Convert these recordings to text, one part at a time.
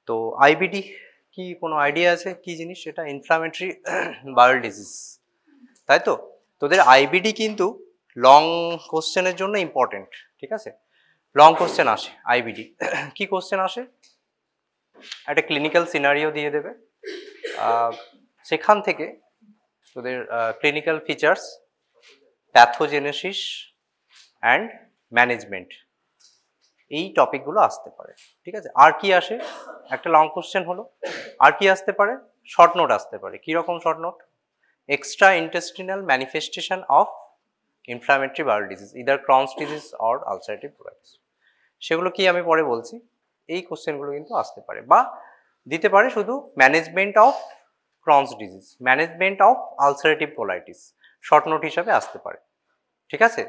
তো আইবিডি কি কোনো আইডিয়া আছে কি জিনিস? এটা ইনফ্লামেটরি বাউল ডিজিজ, তাই তো? তোদের আইবিডি কিন্তু লং কোশ্চেনের জন্য ইম্পর্টেন্ট, ঠিক আছে? লং কোশ্চেন আসে আইবিডি। কি কোশ্চেন আসে? একটা ক্লিনিক্যাল সিনারিও দিয়ে দেবে, সেখান থেকে তোদের clinical features, pathogenesis and management, এই টপিকগুলো আসতে পারে, ঠিক আছে? আর কি আসে? একটা লং কোশ্চেন হলো, আর কি আসতে পারে? শর্ট নোট আসতে পারে। কীরকম short note? Extra intestinal manifestation of inflammatory bowel disease, either Crohn's disease or ulcerative colitis. সেগুলো কি আমি পরে বলছি। এই কোশ্চেনগুলো কিন্তু আসতে পারে, বা দিতে পারে শুধু management of Crohn's disease, management of ulcerative colitis, short note হিসাবে আসতে পারে, ঠিক আছে?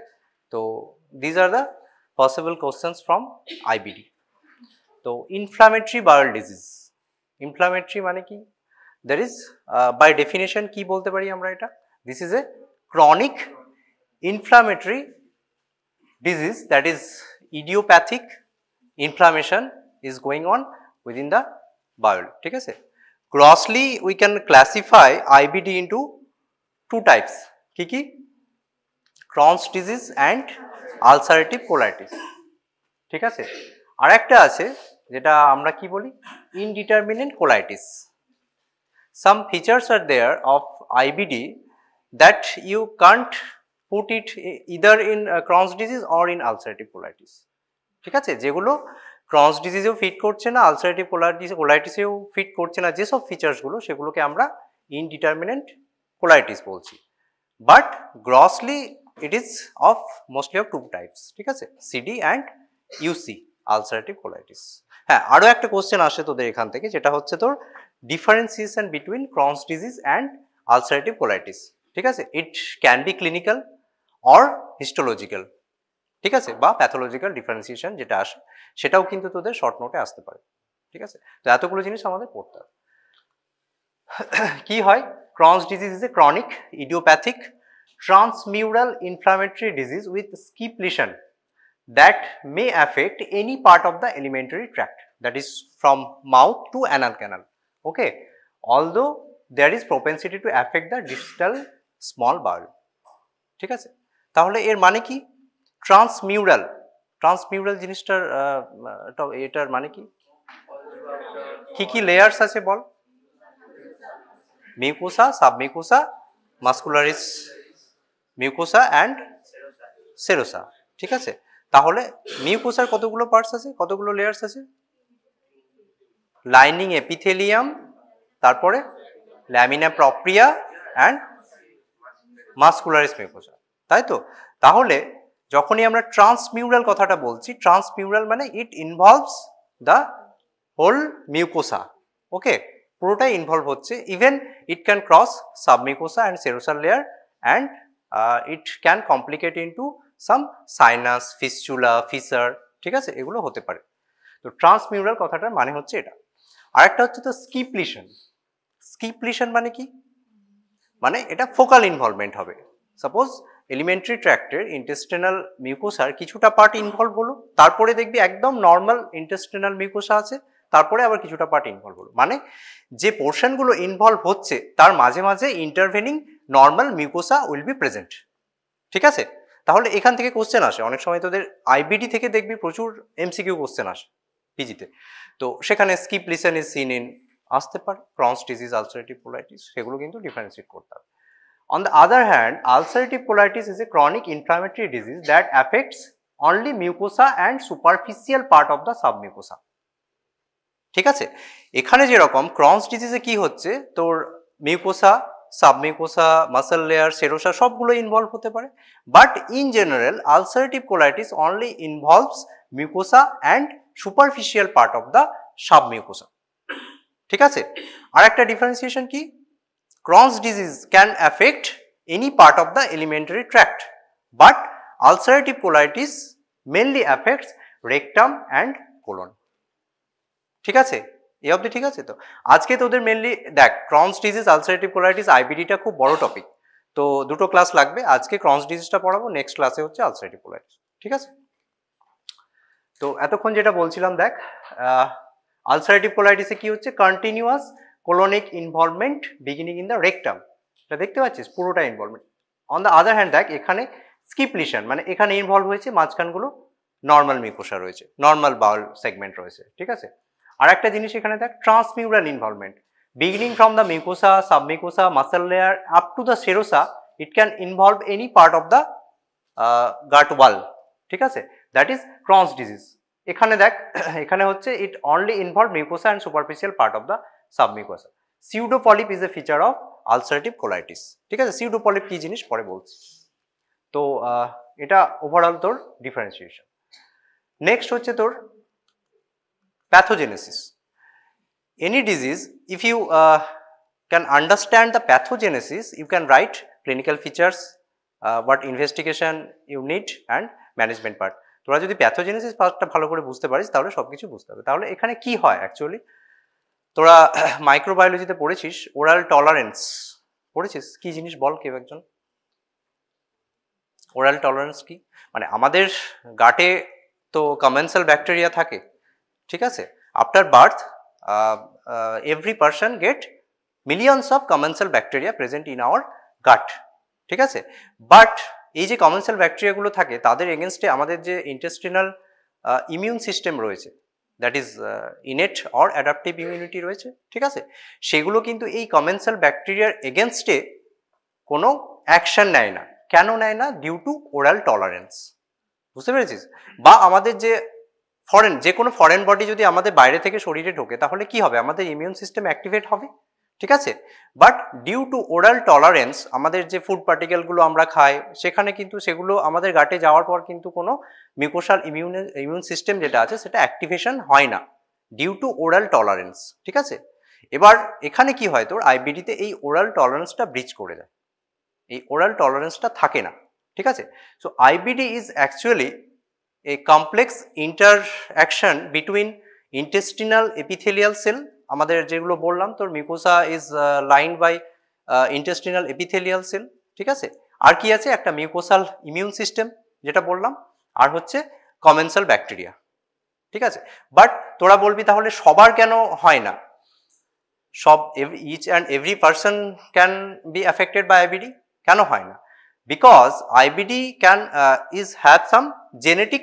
তো these are the possible questions from IBD. তো ইনফ্লামেটরি বাউল ডিজিজ, ইনফ্লামেটরি মানে কি? দ্যাট ইজ বাই ডেফিনেশন কি বলতে পারি আমরা এটা? This is a chronic inflammatory disease, that is idiopathic inflammation is going on within the bowel, ঠিক আছে? Grossly we can classify IBD into two types. কি কি? Crohn's disease and ulcerative colitis, ঠিক আছে? আর একটা আছে যেটা আমরা কি বলি? Indeterminate colitis. Some features are there of IBD that you can't put it either in Crohn's disease or in ulcerative colitis, ঠিক আছে? যেগুলো ক্রনস ডিজিজেও ফিট করছে না, আলসারেটিভ কোলাইটিসেও ফিট করছে না, যেসব ফিচার্সগুলো, সেগুলোকে আমরা ইনডিটারমিনেন্ট কোলাইটিস বলছি। But grossly it is of mostly of two types, ঠিক আছে? CD and UC, ulcerative colitis. হ্যাঁ, আরও একটা কোশ্চেন আসে তোদের এখান থেকে, যেটা হচ্ছে তোর differentiation between Crohn's disease and ulcerative colitis, ঠিক আছে? ইট can B clinical or histological, ঠিক আছে? বা প্যাথোলজিক্যাল ডিফারেন্সিয়েশন যেটা আসে, সেটাও কিন্তু তোদের শর্ট নোটে আসতে পারে, ঠিক আছে? তো এতগুলো জিনিস আমাদের পড়তে হবে। কি হয়? Crohn's disease is A chronic idiopathic transmural inflammatory disease with skip lesion that may affect any part of the alimentary tract, that is from mouth to anal canal, okay, although there is propensity to affect the distal small bowel, ঠিক আছে? তাহলে এর মানে কি? ট্রান্সমিউরাল, ট্রান্সমিউরাল জিনিসটার এটার মানে কি? কি কি লেয়ার্স আছে বল? Mucosa, submucosa, muscularis mucosa and serosa, ঠিক আছে? তাহলে মিউকোসার কতগুলো পার্টস আছে, কতগুলো লেয়ার্স আছে? লাইনিং এপিথেলিয়াম, তারপরে ল্যামিনা প্রপ্রিয়া অ্যান্ড মাসকুলারিস মিউকোসা, তাই তো? তাহলে যখনই আমরা ট্রান্সমিউরাল কথাটা বলছি, ট্রান্সমিউরাল মানে it involves the whole mucosa, okay, পুরোটাই ইনভলভ হচ্ছে। Even it can cross submucosa and serosal layer and it can complicate into some sinus, fistula, fissure, ঠিক আছে? এগুলো হতে পারে। তো ট্রান্সমিউরাল কথাটার মানে হচ্ছে এটা। আরেকটা হচ্ছে তো স্কিপ লিশন। স্কিপ লিশন মানে কি? মানে এটা ফোকাল ইনভলভমেন্ট হবে। সাপোজ এলিমেন্টারি ট্র্যাক্টের ইন্টেস্টিনাল মিউকোসার কিছুটা পার্ট ইনভলভ হলো, তারপরে দেখবি একদম নর্মাল ইন্টেস্টিনাল মিউকোসা আছে, তারপরে আবার কিছুটা পার্ট ইনভলভ হলো, মানে যে পোর্শনগুলো ইনভলভ হচ্ছে তার মাঝে মাঝে intervening normal mucosa will be present, ঠিক আছে? তাহলে এখান থেকে কোশ্চেন আসে অনেক সময়, তোদের আইবিডি থেকে দেখবি প্রচুর এমসিকিউ কোশ্চেন আসে পিজিতে, তো সেখানে skip lesion is seen in আসতে পারে, ক্রনস ডিজিজ, আলসারেটিভ কোলাইটিস, সেগুলো কিন্তু ডিফারেন্সিয়েট করতে হবে। On the other hand, ulcerative colitis is a chronic inflammatory disease that affects only mucosa and superficial part of the submucosa, ঠিক আছে? এখানে যেরকম ক্রনস ডিজিজে কি হচ্ছে, তোর mucosa, submucosa, muscle layer, serosa সবগুলো ইনভলভ হতে পারে, but in general ulcerative colitis only involves mucosa and superficial part of the submucosa, ঠিক আছে? আর একটা ডিফারেন্সিয়েশন কি? Crohn's disease can affect any part of the alimentary tract, but ulcerative colitis mainly affects rectum and colon, ঠিক আছে? এই অবধি ঠিক আছে? তো আজকে তোদের মেনলি দেখ, ক্রনস ডিজিজ, আলসারেটিভ কোলাইটিস, আইবিডিটা খুব বড় টপিক, তো দুটো ক্লাস লাগবে। আজকে ক্রনস ডিজিজটা পড়াবো, নেক্সট ক্লাসে হচ্ছে আলসারেটিভ কোলাইটিস, ঠিক আছে? তো এতক্ষণ যেটা বলছিলাম, দেখ আলসারেটিভ কোলাইটিসে কি হচ্ছে, continuous colonic involvement beginning in the rectum, এটা দেখতে পাচ্ছিস পুরোটা involvement. On the other hand দেখ এখানে স্কিপ লিশন, মানে এখানে ইনভলভ হয়েছে, মাঝখানগুলো নর্মাল মিউকোসা রয়েছে, নর্মাল বাউল সেগমেন্ট রয়েছে, ঠিক আছে। আর একটা জিনিস এখানে দেখ, transmural involvement beginning from the mucosa, submucosa, muscle layer up to the serosa, it can involve any part of the gut wall, ঠিক আছে, that is Crohn's disease। এখানে দেখ এখানে হচ্ছে it only involve mucosa and superficial part of the submucosa। pseudopolyp is a feature of ulcerative colitis, ঠিক আছে। pseudopolyp কি জিনিস পরে বলছি। তো এটা ওভারঅল তোর ডিফারেন্সিয়েশন। নেক্সট হচ্ছে তোর pathogenesis. Any disease, if you can understand the pathogenesis, you can write clinical features, what investigation you need and management part। তোরা যদি প্যাথোজেনেসিস পার্টটা ভালো করে বুঝতে পারিস তাহলে সবকিছু বুঝতে হবে। তাহলে এখানে কি হয় অ্যাকচুয়ালি, তোরা মাইক্রোবায়োলজিতে পড়েছিস ওরাল টলারেন্স, পড়েছিস? কি জিনিস বল কেউ একজন। ওরাল টলারেন্স কি, মানে আমাদের গাটে তো কমেন্সাল ব্যাকটেরিয়া থাকে, ঠিক আছে। After birth every person get millions of commensal bacteria present in our gut, ঠিক আছে। বাট এই যে কমেন্সাল ব্যাকটেরিয়া গুলো থাকে তাদের এগেনস্টে আমাদের যে ইন্টেস্টিনাল ইমিউন সিস্টেম রয়েছে, that is innate or adaptive immunity রয়েছে, ঠিক আছে, সেগুলো কিন্তু এই কমেন্সাল ব্যাকটেরিয়ার এগেনস্টে কোনো অ্যাকশন নেয় না। কেন নেয় না? ডিউ টু ওরাল টলারেন্স, বুঝতে পেরেছিস। বা আমাদের যে ফরেন, যে কোনো ফরেন বডি যদি আমাদের বাইরে থেকে শরীরে ঢোকে তাহলে কি হবে, আমাদের ইমিউন সিস্টেম অ্যাক্টিভেট হবে, ঠিক আছে। But due to oral tolerance আমাদের যে ফুড পার্টিকেলগুলো আমরা খাই সেখানে কিন্তু সেগুলো আমাদের গাটে যাওয়ার পর কিন্তু কোনো মিউকোসাল ইমিউন সিস্টেম যেটা আছে সেটা অ্যাক্টিভেশন হয় না, ডিউ টু ওরাল টলারেন্স, ঠিক আছে। এবার এখানে কি হয়, তোর আইবিডিতে এই ওরাল টলারেন্সটা ব্রিচ করে দেয়, এই ওরাল টলারেন্সটা থাকে না, ঠিক আছে। So IBD is actually a complex interaction between intestinal epithelial cell, আমাদের যেগুলো বললাম তোর mucosa is lined by intestinal epithelial cell, ঠিক আছে। আর কি আছে, একটা মিউকোসাল ইমিউন সিস্টেম যেটা বললাম, আর হচ্ছে কমেন্সাল ব্যাকটেরিয়া, ঠিক আছে। বাট তোরা বলবি তাহলে সবার কেন হয় না, সব each and every person can be affected by IBD, কেন হয় না? Because IBD can is have some genetic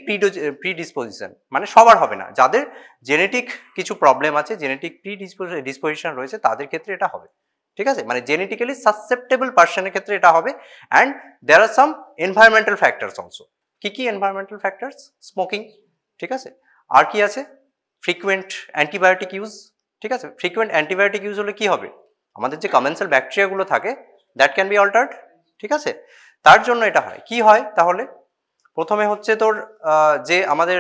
predisposition, মানে সবার হবে না, যাদের জেনেটিক কিছু প্রবলেম আছে, জেনেটিক প্রিডিসপোজিশন রয়েছে তাদের ক্ষেত্রে এটা হবে, ঠিক আছে। মানে জেনেটিক্যালি সাসসেপ্টেবল পার্সনের ক্ষেত্রে এটা হবে। And there are some environmental factors also. কি কি এনভায়রনমেন্টাল ফ্যাক্টরস? স্মোকিং, ঠিক আছে। আর কি আছে? ফ্রিকুয়েন্ট অ্যান্টিবায়োটিক ইউজ, ঠিক আছে। ফ্রিকুয়েন্ট অ্যান্টিবায়োটিক ইউজ হলে কি হবে, আমাদের যে কমেন্সাল ব্যাকটেরিয়াগুলো থাকে দ্যাট ক্যান বি অল্টার্ড, ঠিক আছে। তার জন্য এটা হয়। কি হয় তাহলে, প্রথমে হচ্ছে তোর যে আমাদের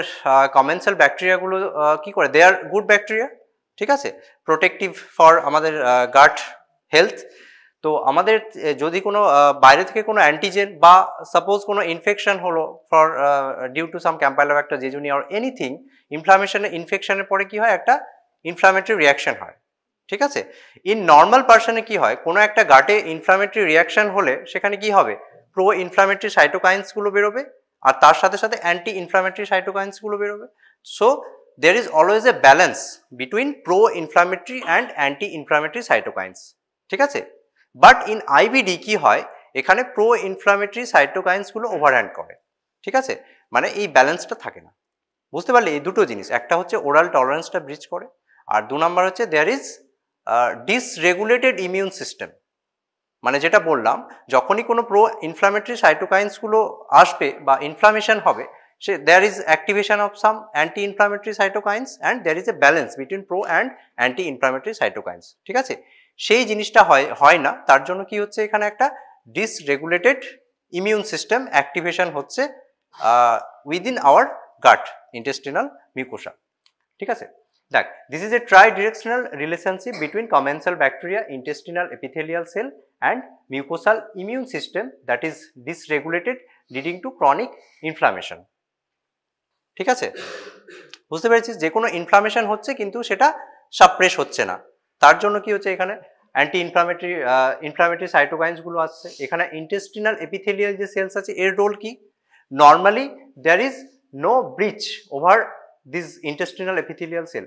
কমেন্সাল ব্যাকটেরিয়াগুলো কি করে, দে আর গুড ব্যাকটেরিয়া, ঠিক আছে, প্রোটেক্টিভ ফর আমাদের গাট হেলথ। তো আমাদের যদি কোনো বাইরে থেকে কোনো অ্যান্টিজেন বা সাপোজ কোনো ইনফেকশন হলো for due to some campylobacter jejuni or anything, ইনফ্লামেশনের ইনফেকশনের পরে কি হয়, একটা ইনফ্লামেটরি রিয়াকশন হয়, ঠিক আছে। ইন নর্মাল পার্সনে কি হয়, কোনো একটা গাটে ইনফ্লামেটরি রিয়াকশন হলে সেখানে কি হবে, প্রো ইনফ্লামেটরি সাইটোকাইন্সগুলো বেরোবে আর তার সাথে সাথে অ্যান্টি ইনফ্লামেটরি সাইটোকাইন্সগুলো বেরোবে। So there is always a balance between pro-inflammatory and anti-inflammatory cytokines, ঠিক আছে। বাট ইন আইবিডি কি হয়, এখানে pro-inflammatory cytokines গুলো ওভারহ্যান্ড করে, ঠিক আছে, মানে এই ব্যালেন্সটা থাকে না। বুঝতে পারলে এই দুটো জিনিস, একটা হচ্ছে ওরাল টলারেন্সটা ব্রিচ করে, আর দু নম্বর হচ্ছে দেয়ার ইজ ডিসরেগুলেটেড ইমিউন সিস্টেম। মানে যেটা বললাম, যখনই কোনো প্রো ইনফ্লামেটরি সাইটোকাইন্সগুলো আসবে বা ইনফ্লামেশন হবে, there is activation of some anti-inflammatory cytokines and there is a balance between pro and anti-inflammatory cytokines, ঠিক আছে। সেই জিনিসটা হয় না, তার জন্য কি হচ্ছে, এখানে একটা dysregulated immune system activation হচ্ছে within our gut intestinal mucosa, ঠিক আছে। দেখ, this is a tri-directional relationship between commensal bacteria, intestinal epithelial cell and mucosal immune system that is dysregulated leading to chronic inflammation, ঠিক আছে। বুঝতে পেরেছিস, যে কোনো ইনফ্লামেশন হচ্ছে কিন্তু সেটা সাপ্রেস হচ্ছে না, তার জন্য কি হচ্ছে, এখানে অ্যান্টি ইনফ্লামেটরি সাইটোকাইন্স গুলো আসছে। এখানে ইন্টেস্টিনাল এপিথেলিয়াল যে সেলস আছে এর রোল কি, normally there is no breach over this intestinal epithelial cell,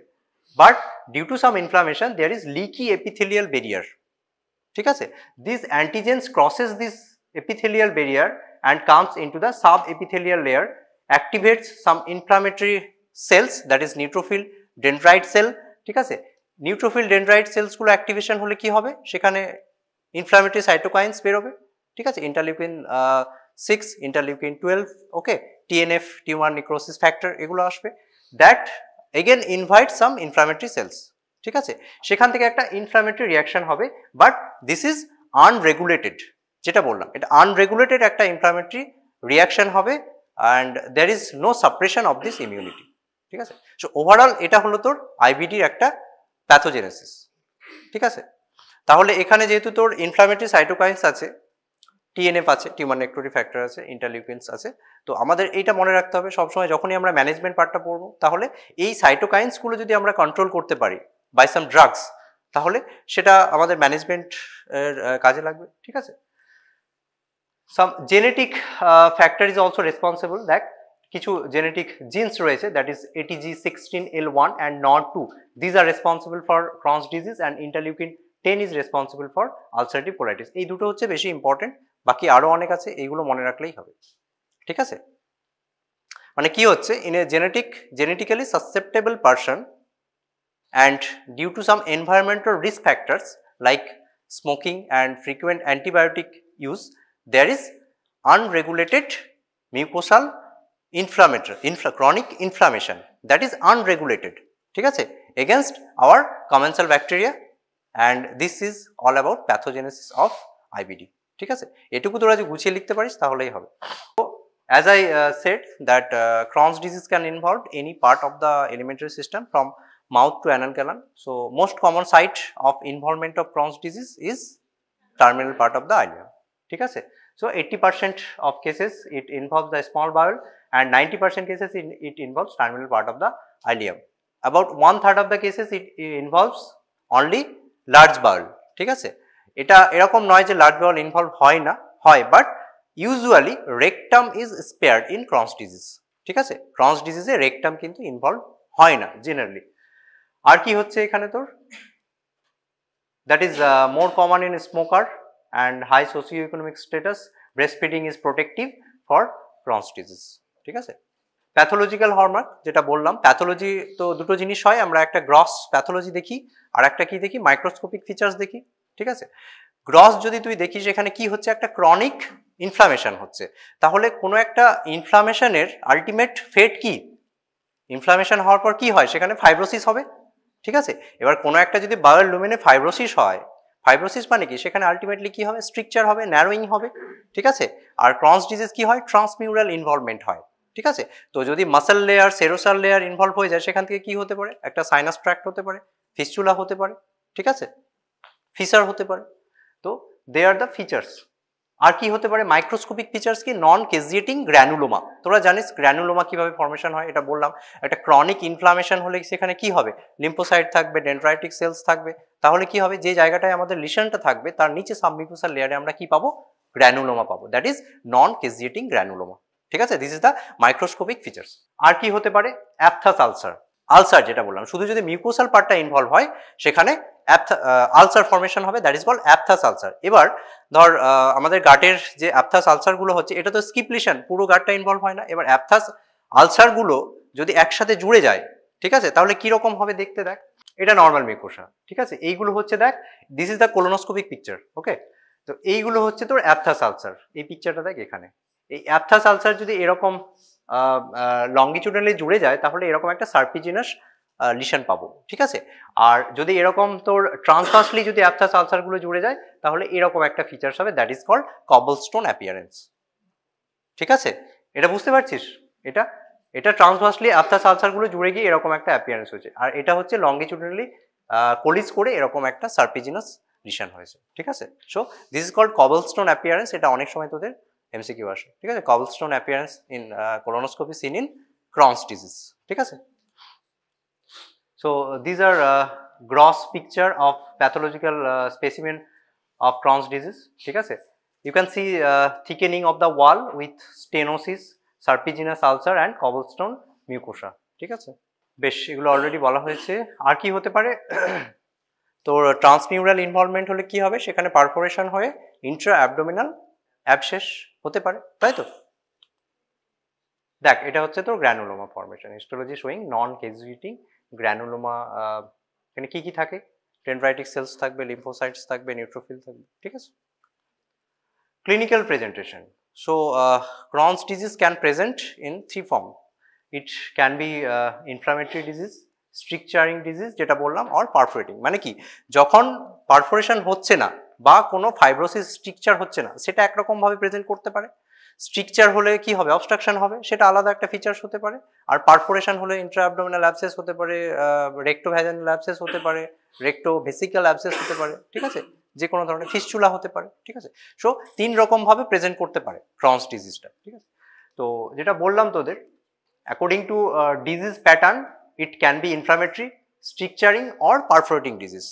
but due to some inflammation there is leaky epithelial barrier. ঠিক আছে, these antigens crosses this epithelial barrier and comes into the subepithelial layer, activates some inflammatory cells, that is neutrophil dendrite cell. ঠিক আছে, neutrophil dendrite cells গুলো activation হলে কি হবে, সেখানে inflammatory cytokines বেরোবে। ঠিক আছে, interleukin 6, interleukin 12, okay, TNF tumour necrosis factor এগুলো আসবে, that again invite some inflammatory cells. ঠিক আছে, সেখান থেকে একটা ইনফ্ল্যামেটরি রিয়াকশন হবে, বাট দিস ইজ আনরেগুলেটেড, যেটা বললাম এটা আনরেগুলেটেড একটা ইনফ্ল্যামেটরি রিয়াকশন হবে and there is no suppression of this immunity. ঠিক আছে, সো ওভারঅল এটা হলো তোর আইবিডির একটা প্যাথোজেনেসিস। ঠিক আছে, তাহলে এখানে যেহেতু তোর ইনফ্ল্যামেটরি সাইটোকাইন্স আছে, টিএনএফ আছে, টিউমার নেক্রোটিক ফ্যাক্টর আছে, ইন্টারলিউকিনস আছে, তো আমাদের এইটা মনে রাখতে হবে সবসময় যখনই আমরা ম্যানেজমেন্ট পার্টটা পড়বো, তাহলে এই সাইটোকাইন্সগুলো যদি আমরা কন্ট্রোল করতে পারি বাই সাম ড্রাগস, তাহলে সেটা আমাদের ম্যানেজমেন্ট কাজে লাগবে। ঠিক আছে, some genetic factor is also responsible, দেখ কিছু জেনেটিক জিনস রয়েছে, that is ATG16L1 and NOD2, these are responsible for Crohn's disease and interleukin 10 is responsible for ulcerative colitis. এই দুটো হচ্ছে বেশি ইম্পর্টেন্ট, বাকি আরো অনেক আছে, এইগুলো মনে রাখলেই হবে। ঠিক আছে, মানে কি হচ্ছে, in a genetically susceptible person and due to some environmental risk factors like smoking and frequent antibiotic use, there is unregulated mucosal chronic inflammation that is unregulated, ঠিক আছে, against our commensal bacteria, and this is all about pathogenesis of IBD. ঠিক আছে, এটুকু তোরা যদি গুছিয়ে লিখতে পারিস তাহলেই হবে। So as I said that Crohn's disease can involve any part of the alimentary system from mouth to anal canal. So most common site of involvement of Crohn's disease is terminal part of the ileum. ঠিক আছে, so 80% of cases it involves the small bowel and 90% cases it involves terminal part of the ileum. About 1/3 of the cases it involves only large bowel. ঠিক আছে, এটা এরকম নয় যে large বাউল involve হয় না, হয়, but usually rectum is spared in Crohn's disease. ঠিক আছে, ক্রনস ডিজিজে রেকটাম কিন্তু ইনভলভ হয় না জেনারেলি। আর কি হচ্ছে এখানে তোর, that is more common in smoker and high socio economic status, breast feeding is protective for Crohn's disease. ঠিক আছে, প্যাথোলজিক্যাল হলমার্ক যেটা বললাম, প্যাথোলজি তো দুটো জিনিস হয়, আমরা একটা গ্রস প্যাথোলজি দেখি আর একটা কি দেখি, মাইক্রোস্কোপিক ফিচার্স দেখি। ঠিক আছে, গ্রস যদি তুই দেখিস এখানে কি হচ্ছে, একটা ক্রনিক ইনফ্লামেশন হচ্ছে, তাহলে কোনো একটা ইনফ্লামেশনের আলটিমেট ফেট কি, ইনফ্লামেশন হওয়ার পর কি হয়, সেখানে ফাইব্রোসিস হবে। ঠিক আছে, এবার কোনো একটা যদি বাউল লুমেনে ফাইব্রোসিস হয়, ফাইব্রোসিস মানে কি, সেখানে আলটিমেটলি কি হবে, স্ট্রিকচার হবে, ন্যারোয়িং হবে। ঠিক আছে, আর ক্রনস ডিজিজ কি হয়, ট্রান্সমিউরাল ইনভলভমেন্ট হয়। ঠিক আছে, তো যদি মাসেল লেয়ার সেরোসাল লেয়ার ইনভলভ হয়ে যায়, সেখান থেকে কি হতে পারে, একটা সাইনাস ট্র্যাক্ট হতে পারে, ফিস্চুলা হতে পারে। ঠিক আছে, ফিসার হতে পারে। তো দে আর দ্য ফিচার্স। আর কি হতে পারে, মাইক্রোস্কোপিক ফিচার্স কি, নন কেজিয়েটিং গ্র্যানুলোমা। তোরা জানিস গ্র্যানুলোমা কিভাবে ফর্মেশন হয়, এটা বললাম। একটা ক্রনিক ইনফ্লামেশন হলে সেখানে কি হবে, লিম্ফোসাইট থাকবে, ডেন্ড্রাইটিক সেলস থাকবে, তাহলে কি হবে, যে জায়গাটায় আমাদের লিশনটা থাকবে তার নিচে সাবমিউকোসাল লেয়ারে আমরা কি পাবো, গ্র্যানুলোমা পাবো, that is non caseating granuloma. ঠিক আছে, this is the microscopic features. আর কি হতে পারে, অ্যাপথাস আলসার। আলসার যেটা বললাম, শুধু যদি মিউকোসাল পার্টটা ইনভলভ হয় সেখানে আলসার ফর্মেশন হবে, that is called aphthous ulcer. এবার ধর আমাদের গাটের যে অ্যাপথাস আলসারগুলো হচ্ছে, এটা তো স্কিপ লিশন, পুরো গাটটা ইনভলভ হয় না। এবার অ্যাপথাস আলসারগুলো যদি একসাথে জুড়ে যায়, ঠিক আছে, তাহলে কি রকম হবে দেখতে, দেখ এটা নর্মাল মিউকোসা। ঠিক আছে, এইগুলো হচ্ছে, দেখ দিস ইজ দ্য কোলোনোস্কোপিক পিকচার। ওকে, তো এইগুলো হচ্ছে তোর অ্যাপথাস আলসার। এই পিকচারটা দেখ এখানে, এই অ্যাপথাস আলসার যদি এরকম লঙ্গিটিউডালি জুড়ে যায়, তাহলে এরকম একটা সার্পিজিনাস লিশন পাবো। ঠিক আছে, আর যদি এরকম তোর ট্রান্সভার্সলি যদি অ্যাপথাস আলসারগুলো জুড়ে যায়, তাহলে এরকম একটা ফিচার্স হবে, that is called cobblestone appearance. ঠিক আছে, এটা বুঝতে পারছিস, এটা এটা ট্রান্সভার্সলি অ্যাপথাস আলসারগুলো জুড়ে গিয়ে এরকম একটা অ্যাপিয়ারেন্স হয়েছে, আর এটা হচ্ছে লঙ্গিটিউডালি কোলিজ করে এরকম একটা সার্পিজিনাস লিশন হয়েছে। ঠিক আছে, so this is called cobblestone appearance. এটা অনেক সময় তোদের এমসিকিউ আসে। ঠিক আছে, cobblestone appearance in colonoscopy seen in Crohn's disease. ঠিক আছে, so these are gross picture of pathological specimen of Crohn's disease. ঠিক আছে, you can see thickening of the wall with stenosis, serpiginous ulcer and cobblestone mucosa. ঠিক আছে, বেশ, এগুলো already বলা হয়েছে। আর কি হতে পারে? তোর ট্রান্সমিউরাল ইনভলভমেন্ট হলে কি হবে? সেখানে পারফোরেশন হয়ে ইন্ট্রা অ্যাবডোমিনাল অ্যাবসেস হতে পারে, তাই তো? দেখ, এটা হচ্ছে তোর গ্র্যানুলোমা ফর্মেশন। হিস্টোলজি শোয়িং নন কেজুইটিং গ্র্যানুলোমা। এখানে কি কি থাকে? ডেনড্রাইটিক সেলস থাকবে, লিম্ফোসাইটস থাকবে, নিউট্রোফিল থাকবে, ঠিক আছে? Clinical presentation. So, Crohn's disease can present in three forms. It can be inflammatory disease, stricturing disease যেটা বললাম, or perforating। মানে কি, যখন পারফোরেশন হচ্ছে না বা কোনো ফাইব্রোসিস স্ট্রিকচার হচ্ছে না, সেটা একরকম ভাবে প্রেজেন্ট করতে পারে। স্ট্রিকচার হলে কি হবে? অবস্ট্রাকশন হবে, সেটা আলাদা একটা ফিচার্স হতে পারে। আর পারফোরেশন হলে ইন্ট্রা অ্যাবডোমিনাল অ্যাবসেস হতে পারে, রেক্টোভ্যাজানাল অ্যাবসেস হতে পারে, রেক্টোভেসিক্যাল অ্যাবসেস হতে পারে, ঠিক আছে? যে কোনো ধরনের ফিস্চুলা হতে পারে, ঠিক আছে? সো 3 রকম ভাবে প্রেজেন্ট করতে পারে ক্রনস ডিজিজটা, ঠিক আছে? তো যেটা বললাম তোদের, according to disease pattern, it can be inflammatory, stricturing or perforating disease.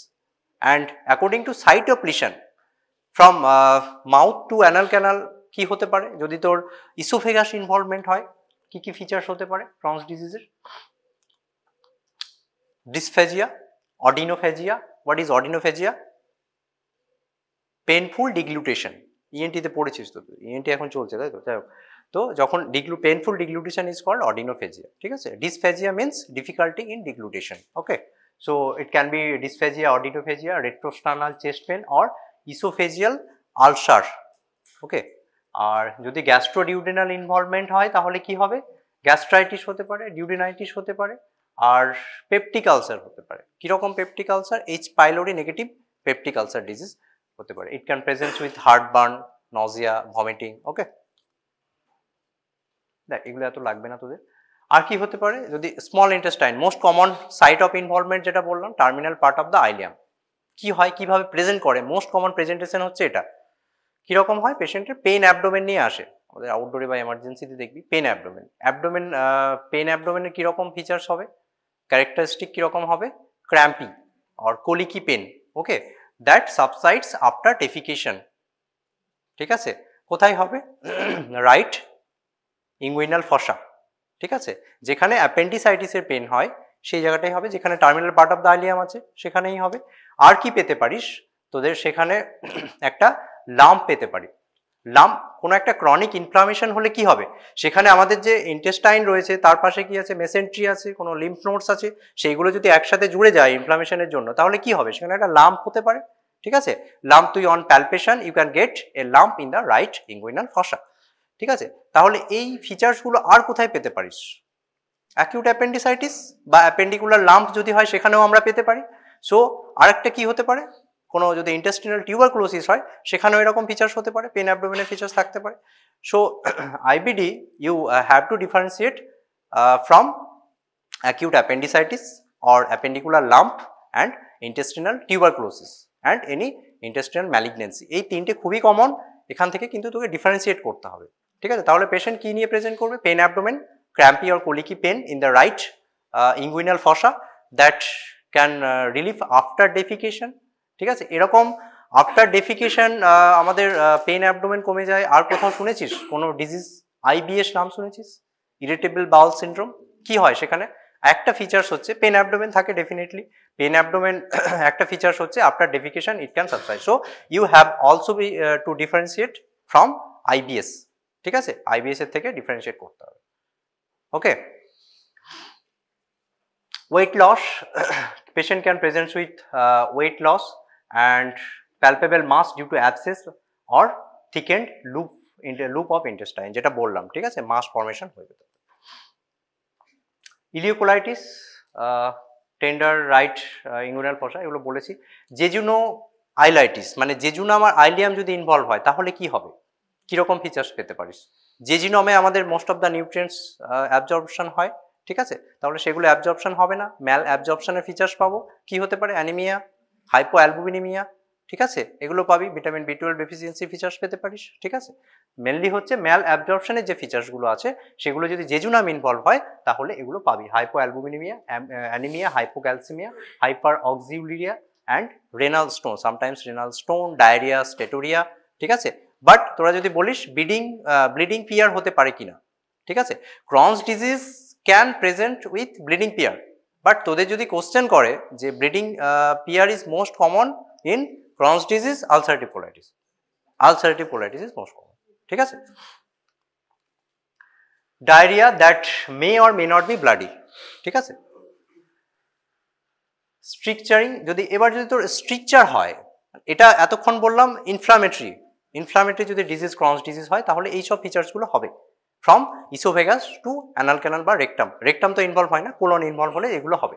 And according to site of lesion from mouth to anal canal কি হতে পারে? যদি তোর ইসোফেগাস ইনভলভমেন্ট হয়, কি কি ফিচার্স হতে পারে ক্রনস ডিজিজের? Dysphagia, odynophagia. What is odynophagia? Painful deglutition. ইএনটিতে পড়েছিস তো, ইএনটি এখন চলছে, তাই তো? যাই হোক, তো যখন painful deglutition is called odynophagia, ঠিক আছে? Dysphagia means difficulty in deglutition, okay? So it can be dysphagia, odynophagia, retrosternal chest pain or oesophageal ulcer, okay? আর যদি গ্যাস্ট্রোডিউডেনাল ইনভলভমেন্ট হয় তাহলে কি হবে? গ্যাস্ট্রাইটিস হতে পারে, ডিউডেনাইটিস হতে পারে, আর পেপটিক আলসার হতে পারে। কিরকম peptic ulcer? H pylori negative peptic ulcer disease হতে পারে। It can present with heartburn, nausea, vomiting, okay? দেখ, এগুলো এত লাগবে না তোদের। আর কি হতে পারে? যদি small intestine, most common site of involvement যেটা বললাম, terminal part of the ileum. কি হয়, কিভাবে প্রেজেন্ট করে? মোস্ট কমন প্রেজেন্টেশন হচ্ছে এটা। কিরকম হয়? পেশেন্টের পেন অ্যাবডোমেন নিয়ে আসে, আমাদের আউটডোরে বা এমার্জেন্সিতে দেখবি পেন অ্যাবডোমেন। পেন অ্যাবডোমেনের কিরকম ফিচার্স হবে, ক্যারেক্টারিস্টিক কিরকম হবে? Crampy or colicky pain, okay? That subsides after defecation, ঠিক আছে? কোথায় হবে? রাইট ইঙ্গুইনাল ফসা, ঠিক আছে? যেখানে অ্যাপেন্ডিসাইটিসের পেন হয় সেই জায়গাটাই হবে, যেখানে terminal part of the ileum আছে সেখানেই হবে। আর কি পেতে পারিস? তোদের সেখানে একটা লাম্প পেতে পারি। লাম্প, কোনো একটা ক্রনিক ইনফ্লামেশন হলে কি হবে? সেখানে আমাদের যে ইন্টেস্টাইন রয়েছে তার পাশে কি আছে? মেসেন্ট্রি আছে, কোনো লিম্ফ নোডস আছে, সেইগুলো যদি একসাথে জুড়ে যায় ইনফ্লামেশনের জন্য, তাহলে কি হবে? সেখানে একটা লাম্প হতে পারে, ঠিক আছে? লাম্প, তুই on palpation you can get a lump in the right inguinal fossa, ঠিক আছে? তাহলে এই ফিচার্সগুলো আর কোথায় পেতে পারিস? অ্যাকিউট অ্যাপেন্ডিসাইটিস বা অ্যাপেন্ডিকুলার লাম্প যদি হয় সেখানেও আমরা পেতে পারি। সো আরেকটা কি হতে পারে? কোনো যদি ইন্টেস্টিনাল টিউবারকুলোসিস হয় সেখানেও এরকম ফিচার্স হতে পারে, পেন অ্যাবডোমেনের ফিচার্স থাকতে পারে। So IBD you have to differentiate from acute appendicitis or appendicular lump and intestinal tuberculosis and any intestinal malignancy. এই তিনটে খুবই কমন, এখান থেকে কিন্তু তোকে ডিফারেন্সিয়েট করতে হবে, ঠিক আছে? তাহলে পেশেন্ট কি নিয়ে প্রেজেন্ট করবে? Pain abdomen, crampy or colicky pain in the right inguinal fossa that can relieve after defecation, ঠিক আছে? এরকম আফটার ডেফিকেশন আমাদের পেন অ্যাবডোমেন কমে যায়। আর কোথাও শুনেছিস কোনো ডিজিজ? আইবিএস নাম শুনেছিস? Irritable bowel syndrome. কি হয় সেখানে? একটা ফিচার্স হচ্ছে পেন অ্যাবডোমেন থাকে ডেফিনেটলি, পেন অ্যাবডোমেন একটা ফিচার্স হচ্ছে after defecation it can subside. So you have also be to differentiate from IBS, ঠিক আছে? আইবিএস এর থেকে ডিফারেন্সিয়েট করতে হবে, okay? Weight loss, patient can present with weight loss and palpable mass due to abscess or thickened loop of intestine, যেটা বললাম, ঠিক আছে? মাস ফর্মেশন হয়ে যেতে পারে। ইলিওকোলাইটিস, টেন্ডার রাইট ইঙ্গুইনাল ফসা, এগুলো বলেছি। জেজুনো আইলাইটিস, মানে জেজুনাম আর আইলিয়াম যদি ইনভলভ হয় তাহলে কি হবে? কিরকম ফিচার্স পেতে পারিস? জেজিনোমে আমাদের most of the nutrients absorption হয়, ঠিক আছে? তাহলে সেগুলো অ্যাবজর্পশন হবে না, ম্যাল অ্যাবজর্পশনের ফিচার্স পাবো। কি হতে পারে? অ্যানিমিয়া, হাইপো অ্যালবুমিনিমিয়া, ঠিক আছে? এগুলো পাবি। ভিটামিন B12 ডেফিসিয়েন্সি ফিচার্স পেতে পারিস, ঠিক আছে? মেনলি হচ্ছে ম্যাল অ্যাবজর্পশনের যে ফিচার্সগুলো আছে সেগুলো যদি জেজুনাম ইনভলভ হয় তাহলে এগুলো পাবি। Hypo albuminaemia, anaemia, hypocalcaemia, hyper oxaluria and renal stone, sometimes renal stone, diarrhoea, steatorrhoea, ঠিক আছে? বাট তোরা যদি বলিস ব্লিডিং পিয়ার হতে পারে কিনা, ঠিক আছে? Crohn's disease can present with bleeding PR, but তোদের যদি কোশ্চেন করে যে bleeding PR is most common in Crohn's disease, ulcerative colitis. Ulcerative colitis is most common, ঠিক আছে। Diarrhoea that may or may not be bloody, ঠিক আছে। স্ট্রিকচারিং, এবার যদি তোর স্ট্রিকচার হয়, এটা এতক্ষণ বললাম ইনফ্লামেটরি যদি ডিজিজ ক্রনস ডিজিজ হয় তাহলে এই সব ফিচার্সগুলো হবে, ফ্রম ইসোভেগাস টু অ্যানাল ক্যানাল বা রেকটাম তো ইনভলভ হয় না, কোলন ইনভলভ হলে এগুলো হবে,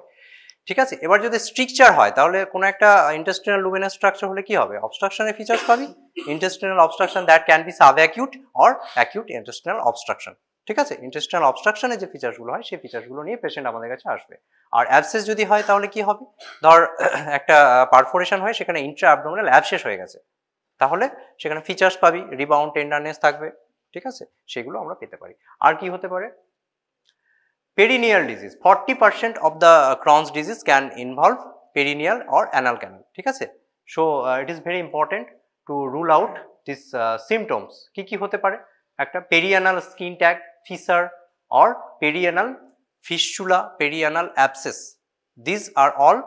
ঠিক আছে। এবার যদি স্ট্রিকচার হয় তাহলে কোনো একটা ইন্টেস্টিনাল লুমিনাস স্ট্রাকচার হলে কি হবে, অবস্ট্রাকশনের ফিচার্স পাবি, intestinal obstruction that can B sub acute or acute intestinal obstruction, ঠিক আছে। ইন্টেস্টিনাল অবস্ট্রাকশনের যে ফিচার্সগুলো হয় সেই ফিচার্সগুলো নিয়ে পেশেন্ট আমাদের কাছে আসবে। আর অ্যাবসেস যদি হয় তাহলে কি হবে, ধর একটা পারফোরেশন হয়, সেখানে ইন্ট্রা অ্যাবডোমিনাল অ্যাবসেস হয়ে গেছে, তাহলে সেখানে ফিচার্স পাবি, রিবাউন্ড টেন্ডারনেস থাকবে, ঠিক আছে, সেগুলো আমরা পেতে পারি। আর কি হতে পারে, perineal disease, 40% of the Crohn's disease can involve perineal or anal canal, ঠিক আছে। So it is very important to rule out these symptoms. কি হতে পারে, একটা perianal skin tag, fissure or perianal fistula, perianal abscess. These are all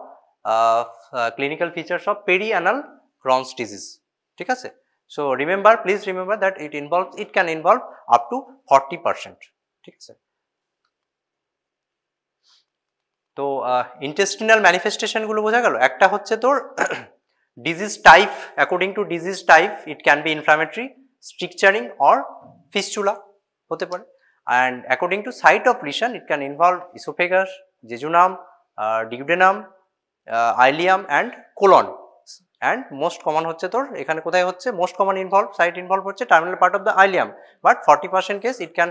clinical features of perianal Crohn's disease, ঠিক আছে। So remember, please remember that it can involve up to 40%, ঠিক আছে। তো intestinal manifestation গুলো বোঝা গেল। একটা হচ্ছে তোর disease type, according to disease type it can be inflammatory, stricturing or fistula হতে পারে। And according to site of lesion it can involve oesophagus, jejunum, duodenum, ileum and colon. And most common হচ্ছে তোর এখানে কোথায় হচ্ছে, most common site involve হচ্ছে terminal part of the ileum, but 40% case it can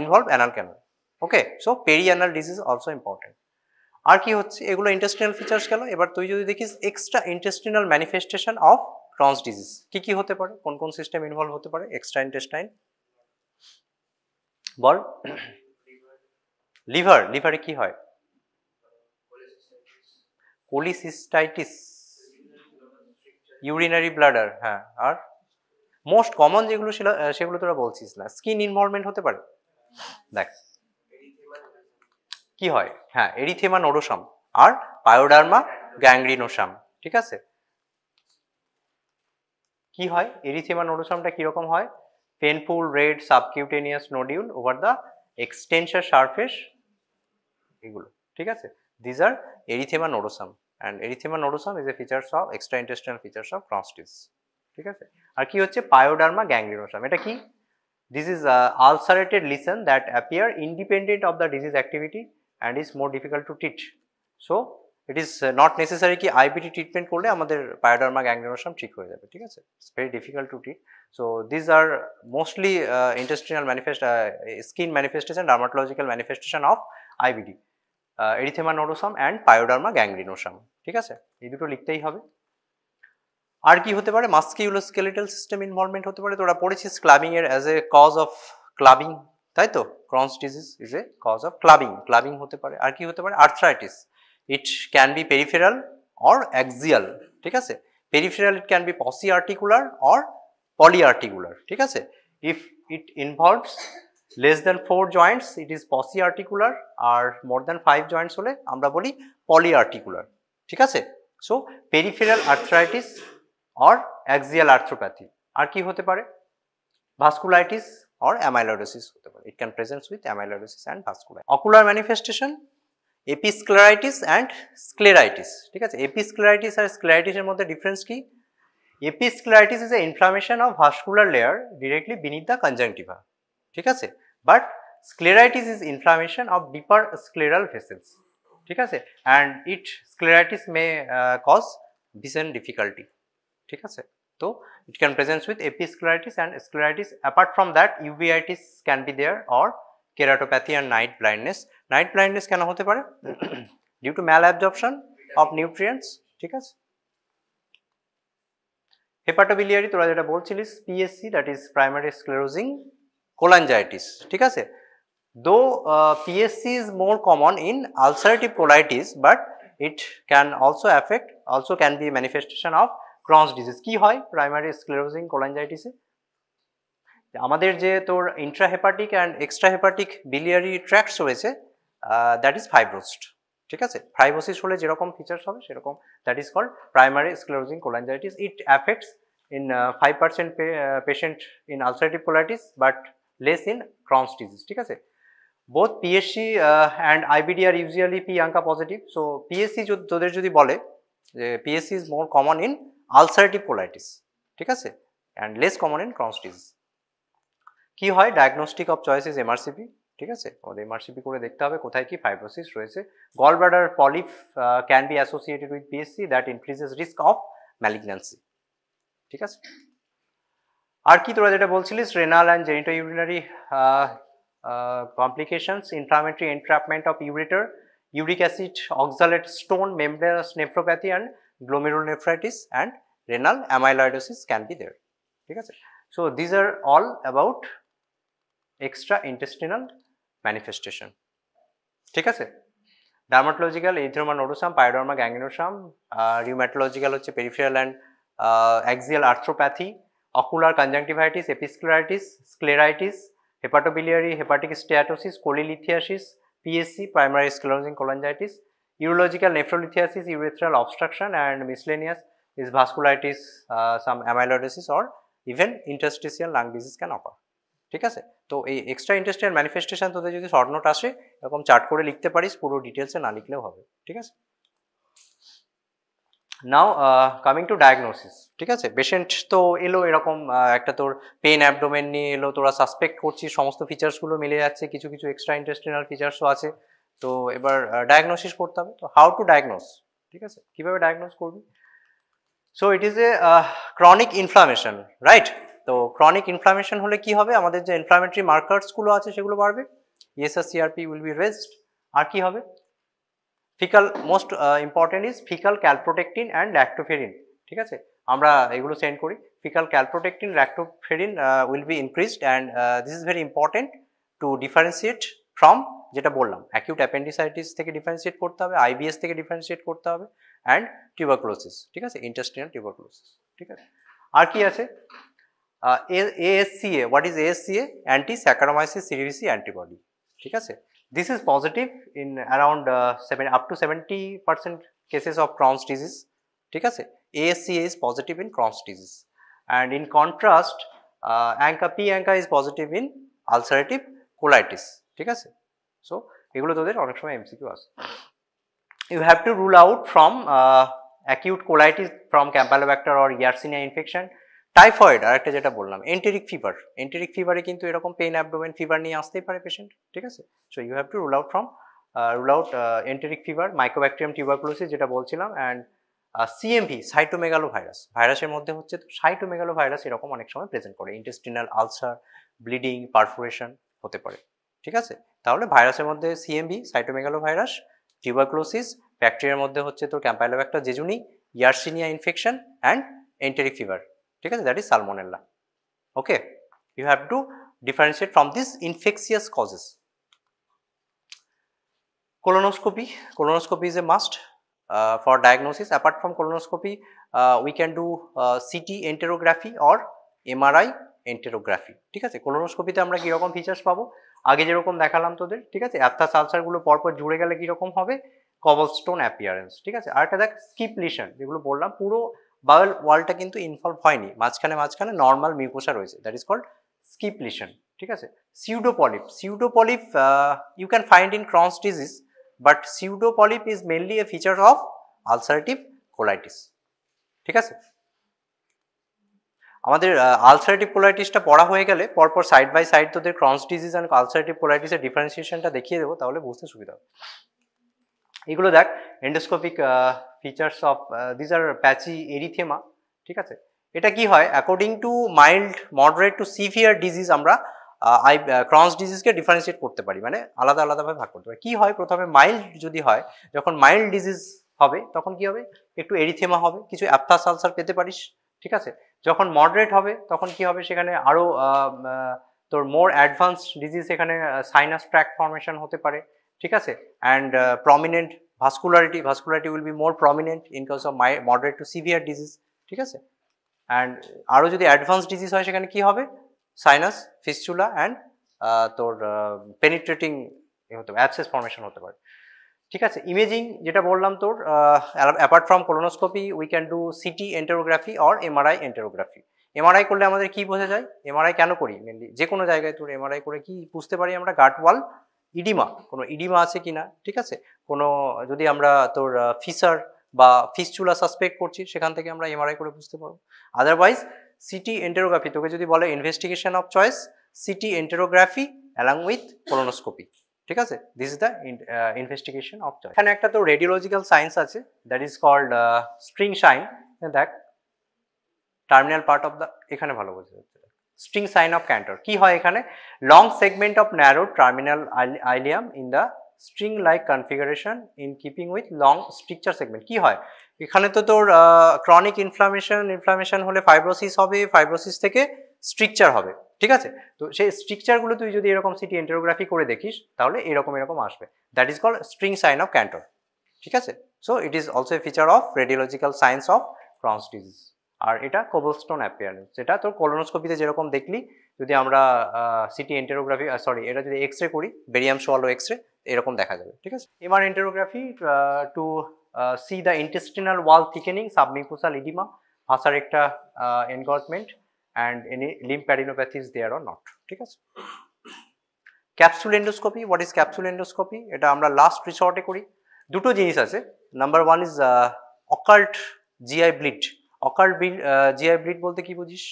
involve anal canal. Okay, so perianal disease also important. আর কি হচ্ছে, এগুলো ইন্টেস্টিনাল ফিচার্স গেল। এবার তুই যদি দেখিস extra intestinal manifestation of Crohn's disease কি হতে পারে, কোন কোন সিস্টেম ইনভলভ হতে পারে এক্সট্রা ইন্টেস্টাইন, বল। লিভারে কি হয়, কোলিসিস্টাইটিস, ইউরিনারি ব্লাডার, হ্যাঁ। আর মোস্ট কমন যেগুলো ছিল সেগুলো তোরা বলছিস না, স্কিন ইনভলভমেন্ট হতে পারে। দেখ কি হয়, হ্যাঁ, এরিথেমা নোডোসাম আর পায়োডার্মা গ্যাংগ্রিনোসাম, ঠিক আছে। কি হয়, এরিথেমা নোডোসামটা কিরকম হয়, painful red subcutaneous nodule over the extension surface, এগুলো, ঠিক আছে। This are erythema nodosum, and erythema nodosum is a features of extra intestinal features of Crohn's disease, ঠিক আছে। আর কি হচ্ছে পায়োডার্মা গ্যাংগ্রিনোসাম, এটা কি, this is ulcerated lesion that appear independent of the disease activity and is more difficult to treat. So it is not necessary ki IBD treatment korle amader pyoderma gangrenosum ঠিক হয়ে যাবে, ঠিক আছে। It's very difficult to treat. So these are mostly intestinal skin manifestation, dermatological manifestation of IBD, erythema nodosum and pyoderma gangrenosum, ঠিক আছে। এই দুটো লিখতেই হবে। আর কি হতে পারে, মাস্কিউলোস্কেলেটাল সিস্টেম ইনভলভমেন্ট হতে পারে, তোরা পড়েছিস ক্লাবিং এর as a cause of clubbing, তাই তো, Crohn's disease is a cause of clubbing হতে পারে। আর কি হতে পারে, arthritis, it can be peripheral or axial, ঠিক আছে। Peripheral it can be pauci articular or poly articular, ঠিক আছে। If it involves less than 4 joints it is pauci articular, আর মোর দেন 5 জয়েন্টস হলে আমরা বলি পলি আর্টিকুলার, ঠিক আছে। So peripheral arthritis or axial arthropathy। আর কি হতে পারে, ভাস্কুলাইটিস or amyloidosis হতে পারে, it can present with amyloidosis and vasculitis। ocular manifestation, episcleritis and scleritis, ঠিক আছে। episcleritis আর scleritis এর মধ্যে ডিফারেন্স কি, episcleritis is a inflammation of vascular layer directly beneath the conjunctiva, ঠিক আছে, but scleritis is inflammation of deeper scleral vessels, ঠিক আছে, and scleritis may cause vision difficulty, ঠিক আছে। তো it can present with episcleritis and scleritis. Apart from that uveitis can be there or keratopathy and night blindness কেন হতে পারে, due to malabsorption of nutrients, ঠিক আছে। হেপাটোবিলিয়ারি তোরা যেটা বলছিলিস PSC, that is primary sclerosing cholangitis, ঠিক আছে। though PSC is more common in ulcerative colitis but it can also can be manifestation of Crohn's disease. কি হয় প্রাইমারি স্ক্লেরোজিং কোলাঞ্জাইটিসে, আমাদের যে তোর intrahepatic and extrahepatic biliary tracts রয়েছে, that is fibrosed, ঠিক আছে, ফাইব্রোসিস হলে যেরকম ফিচার্স হবে সেরকম, that is called primary sclerosing cholangitis. It affects in 5% patient in ulcerative colitis but less in Crohn's disease, ঠিক আছে। both PSC and IBD are usually P ANCA positive, so PSC তোদের যদি বলে যে PSC is more common in ulcerative colitis, ঠিক আছে, and less common in Crohn's disease। কি হয়, diagnostic of choice is MRCP, ঠিক আছে, আমাদের MRCP করে দেখতে হবে কোথায় কি ফাইব্রোসিস রয়েছে। Gall bladder polyp can be associated with PSC, that increases risk of malignancy, ঠিক আছে। আর কি তোরা যেটা বলছিলিস, renal and genitourinary complications, inflammatory entrapment of ureter, uric acid oxalate stone, membranous nephropathy and glomerulonephritis and renal amyloidosis can be there, ঠিক আছে। So these are all about extra intestinal manifestation, ঠিক আছে। Dermatological erythema nodosum, pyoderma gangrenosum, rheumatological হচ্ছে peripheral and axial arthropathy, ocular conjunctivitis, episcleritis, scleritis, hepatobiliary hepatic steatosis, cholelithiasis, PSC primary sclerosing cholangitis, urological nephrolithiasis, urethral obstruction and miscellaneous is vasculitis, some amyloidosis or even interstitial lung disease can occur, ঠিক আছে। তো এই extra intestinal manifestation তোদের যদি short note আসে এরকম chart করে লিখতে পারিস, পুরো ডিটেলসে না লিখলেও হবে, ঠিক আছে। নাও কামিং টু ডায়াগনোসিস, ঠিক আছে। পেশেন্ট তো এলো এরকম একটা তোর পেন অ্যাবডোমেন নিয়ে এলো, তোরা সাসপেক্ট করছিস সমস্ত ফিচার্সগুলো মিলে যাচ্ছে, কিছু কিছু এক্সট্রা ইন্টেস্টিনাল ফিচার্সও আছে, তো এবার ডায়াগনোসিস করতে হবে। তো হাউ টু ডায়াগনোস, ঠিক আছে, কীভাবে ডায়াগনোস করবি? So it is a chronic inflammation, right. তো ক্রনিক ইনফ্লামেশন হলে কি হবে, আমাদের যে ইনফ্লামেটরি মার্কার্সগুলো আছে সেগুলো বাড়বে, ESR CRP will be raised. আর কি হবে, faecal, most important is faecal calprotectin and lactoferrin, ঠিক আছে, আমরা এগুলো সেন্ড করি। Faecal calprotectin, lactoferrin will be increased and this is very important to differentiate from, যেটা বললাম অ্যাকিউট অ্যাপেন্ডিসাইটিস থেকে ডিফারেন্সিয়েট করতে হবে, IBS থেকে ডিফারেন্সিয়েট করতে হবে অ্যান্ড টিউবারকুলোসিস, ঠিক আছে, ইন্টেস্টিনাল টিউবারকুলোসিস, ঠিক আছে। আর কি আছে, ASCA, what is ASCA? Anti saccharomyces cerevisiae antibody, ঠিক আছে। This is positive in around up to 70% cases of Crohn's disease, ঠিক আছে। ASCA is positive in Crohn's disease, and in contrast P ANCA is positive in ulcerative colitis, ঠিক আছে। So এগুলো তোদের অনেক সময় MCQ আসে। You have to rule out from acute colitis from Campylobacter or Yersinia infection, typhoid, আর একটা যেটা বললাম এন্টেরিক ফিভার, এন্টেরিক ফিভারে কিন্তু এরকম পেন অ্যাবডোমেন ফিভার নিয়ে আসতেই পারে পেশেন্ট, ঠিক আছে। So you have to rule out enteric fever, mycobacterium tuberculosis যেটা বলছিলাম, অ্যান্ড CMV সাইটোমেগালো ভাইরাস, ভাইরাসের মধ্যে হচ্ছে সাইটোমেগালো ভাইরাস এরকম অনেক সময় প্রেজেন্ট করে, ইন্টেস্টিনাল আলসার, ব্লিডিং, পারফোরেশন হতে পারে, ঠিক আছে। তাহলে ভাইরাসের মধ্যে CMV সাইটোমেগালো ভাইরাস, টিউবারকুলোসিস, ব্যাকটেরিয়ার মধ্যে হচ্ছে তোর Campylobacter jejuni, Yersinia infection and enteric fever, ঠিক আছে, that is Salmonella. Okay, you have to differentiate from this infectious causes. Colonoscopy, colonoscopy is a must for diagnosis. Apart from colonoscopy, we can do CT enterography or MRI enterography, ঠিক আছে। কোলোনোস্কোপিতে আমরা কীরকম features পাবো, আগে যেরকম দেখালাম তোদের, ঠিক আছে, অ্যাপথাস আলসারগুলো পরপর জুড়ে গেলে কীরকম হবে, কবলস্টোন অ্যাপিয়ারেন্স, ঠিক আছে। আরেকটা দেখ স্কিপ লিশন, যেগুলো বললাম পুরো বাউল ওয়ালটা কিন্তু ইনভলভ হয়নি, মাঝখানে নর্মাল মিউকোসা রয়েছে, that is called skip lesion, ঠিক আছে। Pseudopolyp, pseudopolyp you can find in Crohn's disease, but pseudopolyp is mainly a feature of ulcerative colitis, ঠিক আছে। আমাদের আলসারেটিভ কোলাইটিসটা পড়া হয়ে গেলে পরপর সাইড বাই সাইড তোদের Crohn's disease and আলসারেটিভ কোলাইটিসের ডিফারেন্সিয়েশনটা দেখিয়ে দেবো, তাহলে বুঝতে সুবিধা হবে। এগুলো দেখ endoscopic features of this are patchy erythema, ঠিক আছে। এটা কি হয়, according to mild, moderate to severe disease আমরা Crohn's ডিজিজকে ডিফারেন্সিয়েট করতে পারি, মানে আলাদা আলাদাভাবে ভাগ করতে পারি। কি হয়, প্রথমে মাইল্ড যদি হয়, যখন মাইল্ড ডিজিজ হবে তখন কি হবে, একটু এরিথেমা হবে, কিছু অ্যাপথাস আলসার পেতে পারিস, ঠিক আছে। যখন মডারেট হবে তখন কি হবে, সেখানে আরও তোর মোর অ্যাডভান্স ডিজিজ, এখানে সাইনাস ট্র্যাক্ট ফর্মেশন হতে পারে, ঠিক আছে। And prominent vascularity will be more prominent in case of moderate to severe disease, ঠিক আছে। অ্যান্ড আরও যদি অ্যাডভান্স ডিজিজ হয় সেখানে কি হবে, সাইনাস, ফিস্চুলা অ্যান্ড তোর পেনিট্রেটিং হতে পারে, অ্যাবসেস ফর্মেশন হতে পারে, ঠিক আছে। ইমেজিং যেটা বললাম তোর, apart from colonoscopy we can do CT enterography or MRI enterography. MRI করলে আমাদের কি বোঝা যায়, এমআরআই কেন করি মেনলি, যে কোনো জায়গায় তোর এমআরআই করে কি বুঝতে পারি আমরা, গাট ওয়াল ইডিমা, কোনো ইডিমা আছে কিনা, ঠিক আছে, কোনো যদি আমরা তোর ফিসার বা ফিস্চুলা সাসপেক্ট করছি সেখান থেকে আমরা এমআরআই করে বুঝতে পারবো। আদারওয়াইজ সিটি এন্টেরোগ্রাফি, তোকে যদি বলে investigation of choice, CT enterography along with colonoscopy, ঠিক আছে, this is the investigation of choice. এখানে একটা তো রেডিওলজিক্যাল সায়েন্স আছে, that is called string sign. দেখ টার্মিনাল পার্ট অফ দ্য, এখানে ভালো বোঝা যাচ্ছে, স্ট্রিং সাইন অফ ক্যান্টর কি হয় এখানে, long segment of narrow terminal ileum in the string like configuration in keeping with long stricture segment. কি হয় এখানে, তো তোর ক্রনিক ইনফ্লামেশন হলে ফাইব্রোসিস হবে, ফাইব্রোসিস থেকে স্ট্রিকচার হবে, ঠিক আছে। তো সেই স্ট্রিকচারগুলো তুই যদি এরকম সিটি এন্টেরোগ্রাফি করে দেখিস তাহলে এরকম আসবে, that is called string sign of Kantor, ঠিক আছে। So it is also a feature of radiological science of Crohn's disease. আর এটা কোবলস্টোন অ্যাপিয়ারেন্স, যেটা তোর কোলোনোস্কোপিতে যেরকম দেখলি, যদি আমরা সিটি এন্টেরোগ্রাফি এটা যদি এক্সরে করি, বেরিয়াম সোয়ালো এক্সরে, এরকম দেখা যাবে, ঠিক আছে। MR enterography to see the intestinal wall thickening, submucosal oedema, ভাসার একটা engorgement and any lymphadenopathies there or not, ঠিক আছে। Capsule endoscopy, what is capsule endoscopy, এটা আমরা লাস্ট রিসর্টে করি। দুটো জিনিস আছে, number one is occult GI bleed. Occult GI bleed বলতে কি বুঝিস?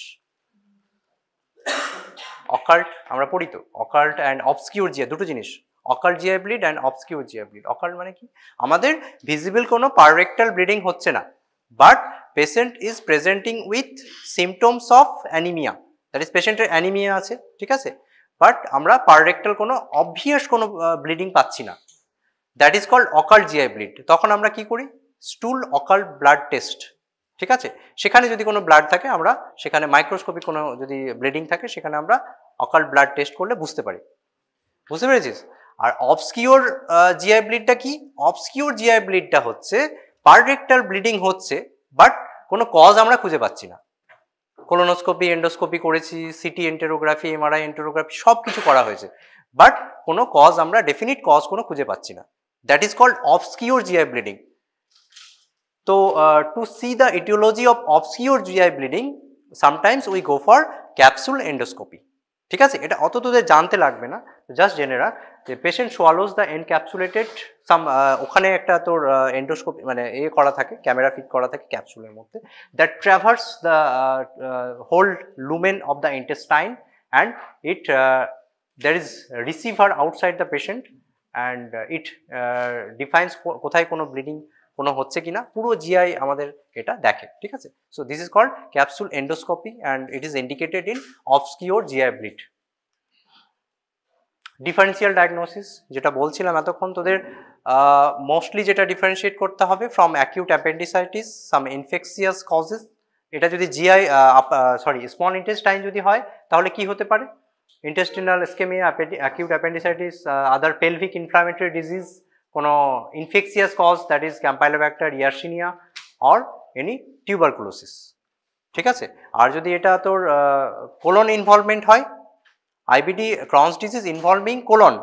অকাল্ট আমরা পড়ি তো, অকাল্ট অ্যান্ড অবসকিউর জিআই, দুটো জিনিস, occult GI bleed and obscure GI bleed. Occult মানে কি, আমাদের ভিজিবল কোনো পাররেক্টাল ব্লিডিং হচ্ছে না, but patient is presenting with symptoms of anaemia, that is পেশেন্টের অ্যানিমিয়া আছে, ঠিক আছে, বাট আমরা পাররেক্টাল কোনো অবভিয়াস কোনো ব্লিডিং পাচ্ছি না, that is called occult GI bleed. তখন আমরা কি করি, স্টুল অকাল্ট ব্লাড টেস্ট, ঠিক আছে, সেখানে যদি কোনো ব্লাড থাকে আমরা সেখানে মাইক্রোস্কোপিক কোনো যদি ব্লিডিং থাকে সেখানে আমরা অকাল্ট ব্লাড টেস্ট করলে বুঝতে পারি, বুঝতে পেরেছিস। আর অবসকিউর জিআই ব্লিডটা কি, অবসকিউর জিআই ব্লিডটা হচ্ছে পাররেক্টাল ব্লিডিং হচ্ছে বাট কোনো কজ আমরা খুঁজে পাচ্ছি না। কোলোনোস্কোপি এন্ডোস্কোপি করেছি, সিটি এন্টেরোগ্রাফি এমআরআই এন্টেরোগ্রাফি সব কিছু করা হয়েছে, বাট কোনো কজ আমরা ডেফিনিট কজ কোনো খুঁজে পাচ্ছি না, that is called obscure GI bleeding. তো to see the aetiology of obscure GI bleeding sometimes we go for capsule endoscopy, ঠিক আছে। এটা অত তোদের জানতে লাগবে না, জাস্ট জেনে রাখ যে পেশেন্ট সোয়ালোজ দ্য এনক্যাপসুলেটেড সাম, ওখানে একটা তোর এন্ডোস্কোপি মানে করা থাকে, ক্যামেরা ফিট করা থাকে ক্যাপসুলের মধ্যে, that traverse the whole lumen of the intestine and it there is receiver outside the patient and it defines কোথায় কোনো ব্লিডিং কোনো হচ্ছে কিনা, পুরো জিআই আমাদের এটা দেখে, ঠিক আছে। So this is called capsule endoscopy and it is indicated in obscure GI bleed. Differential diagnosis যেটা বলছিলাম এতক্ষণ তোদের, মোস্টলি যেটা ডিফারেন্সিয়েট করতে হবে from acute appendicitis, some infectious causes, এটা যদি জিআই স্মল ইন্টেস্টাইন যদি হয় তাহলে কি হতে পারে, intestinal ischemia, acute appendicitis, other pelvic inflammatory disease, কোনো infectious cause that is Campylobacter, Yersinia or any tuberculosis, ঠিক আছে। আর যদি এটা তোর colon involvement হয়, IBD Crohn's disease involving colon,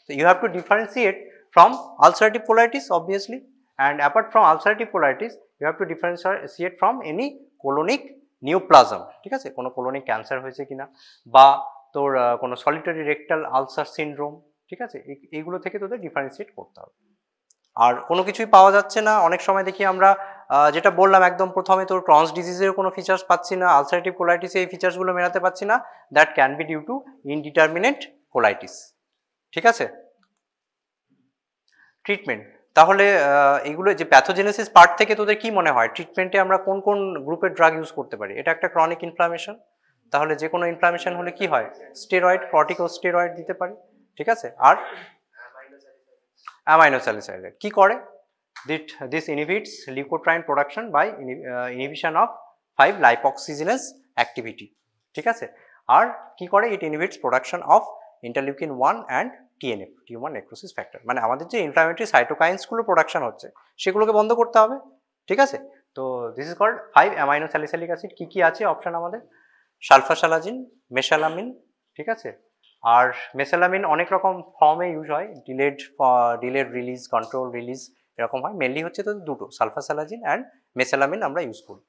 so you have to differentiate from ulcerative colitis obviously, and apart from ulcerative colitis you have to differentiate from any colonic neoplasm, ঠিক আছে, কোনো colonic cancer হয়েছে কিনা বা তোর কোনো solitary rectal ulcer syndrome, ঠিক আছে, এইগুলো থেকে তোদের ডিফারেন্সিয়েট করতে হবে। আর কোনো কিছুই পাওয়া যাচ্ছে না, অনেক সময় দেখি আমরা যেটা বললাম একদম প্রথমে, তোর ক্রনস ডিজিজের কোনো ফিচার্স পাচ্ছি না, আলসারেটিভ কোলাইটিসে এই ফিচার্সগুলো মেলাতে পারছি না, that can be due to indeterminate colitis, ঠিক আছে। ট্রিটমেন্ট, তাহলে এগুলো যে প্যাথোজেনেসিস পার্ট থেকে তোদের কি মনে হয় ট্রিটমেন্টে আমরা কোন কোন গ্রুপের ড্রাগ ইউজ করতে পারি? এটা একটা ক্রনিক ইনফ্লামেশন, তাহলে যে কোনো ইনফ্লামেশন হলে কি হয়, স্টেরয়েড, কর্টিকোস্টেরয়েড দিতে পারি, ঠিক আছে। আর অ্যামাইনোস্যালিসাইলেট কি করে, this inhibits leukotriene production by inhibition of five lipoxygenase activity, ঠিক আছে। আর কি করে, it inhibits production of interleukin 1 and TNF, tumour necrosis factor, মানে আমাদের যে ইনফ্লামেটরি সাইটোকাইন্সগুলো প্রোডাকশন হচ্ছে সেগুলোকে বন্ধ করতে হবে, ঠিক আছে। তো দিস ইজ কল্ড 5-অ্যামাইনোস্যালিসাইলিক অ্যাসিড। কি কি আছে অপশন আমাদের, সালফাসালাজিন, মেশালামিন, ঠিক আছে, আর মেসালামিন অনেক রকম ফর্মে ইউজ হয়, ডিলেড রিলিজ, কন্ট্রোল রিলিজ, এরকম হয়। মেনলি হচ্ছে তো দুটো, সালফাসালাজিন অ্যান্ড মেসালামিন আমরা ইউজ করি।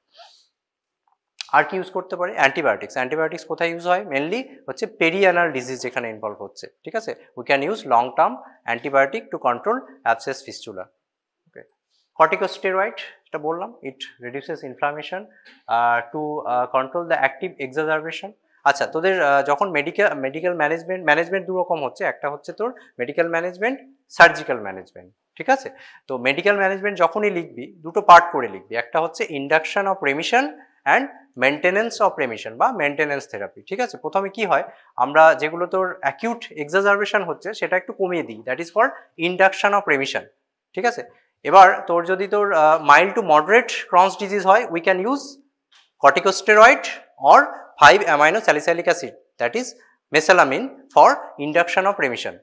আর কি ইউজ করতে পারি? অ্যান্টিবায়োটিক্স। অ্যান্টিবায়োটিক্স কোথায় ইউজ হয়? মেনলি হচ্ছে পেরিয়ানাল ডিজিজ যেখানে ইনভলভ হচ্ছে, ঠিক আছে। We can use long term antibiotic to control abscess fistula. Okay, corticosteroid, এটা বললাম, it reduces inflammation to control the active exacerbation. আচ্ছা, তোদের যখন মেডিকেল ম্যানেজমেন্ট দু রকম হচ্ছে, একটা হচ্ছে তোর মেডিকেল ম্যানেজমেন্ট, সার্জিক্যাল ম্যানেজমেন্ট, ঠিক আছে। তো মেডিকেল ম্যানেজমেন্ট যখনই লিখবি দুটো পার্ট করে লিখবি, একটা হচ্ছে induction of remission and maintenance of remission বা মেনটেনেন্স থেরাপি, ঠিক আছে। প্রথমে কি হয়, আমরা যেগুলো তোর অ্যাকিউট এক্সাজারবেশন হচ্ছে সেটা একটু কমিয়ে দিই, that is called induction of remission, ঠিক আছে। এবার তোর যদি তোর mild to moderate Crohn's disease হয়, we can use corticosteroid or five aminosalicylic acid, that is mesalamine, for induction of remission.